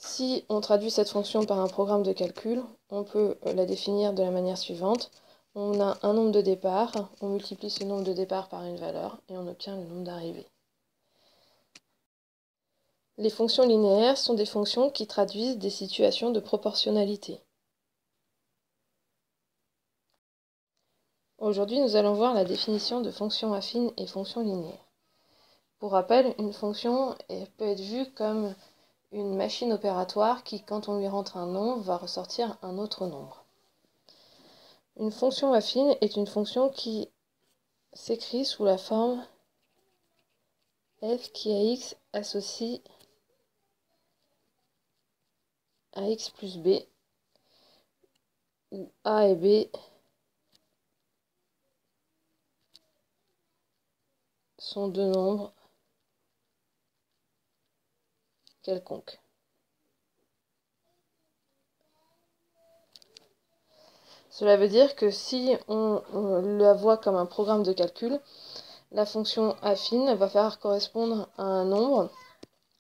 Si on traduit cette fonction par un programme de calcul, on peut la définir de la manière suivante. On a un nombre de départ, on multiplie ce nombre de départ par une valeur et on obtient le nombre d'arrivées. Les fonctions linéaires sont des fonctions qui traduisent des situations de proportionnalité. Aujourd'hui, nous allons voir la définition de fonction affine et fonction linéaire. Pour rappel, une fonction peut être vue comme une machine opératoire qui, quand on lui rentre un nombre, va ressortir un autre nombre. Une fonction affine est une fonction qui s'écrit sous la forme f qui à x associe à x plus b, où a et b sont deux nombres quelconques. Cela veut dire que si on la voit comme un programme de calcul, la fonction affine va faire correspondre à un nombre,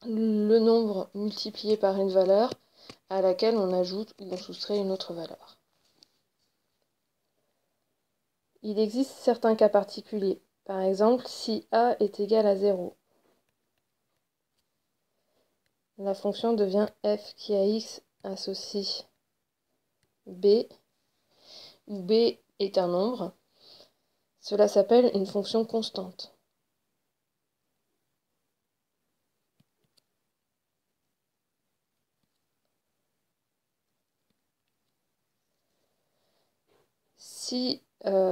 le nombre multiplié par une valeur à laquelle on ajoute ou on soustrait une autre valeur. Il existe certains cas particuliers. Par exemple, si a est égal à 0, la fonction devient f qui à x associe b, où b est un nombre. Cela s'appelle une fonction constante. Si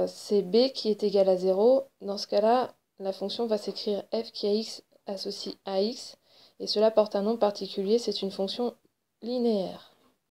c'est b qui est égal à 0, dans ce cas-là, la fonction va s'écrire f qui à x associe à x, et cela porte un nom particulier, c'est une fonction linéaire.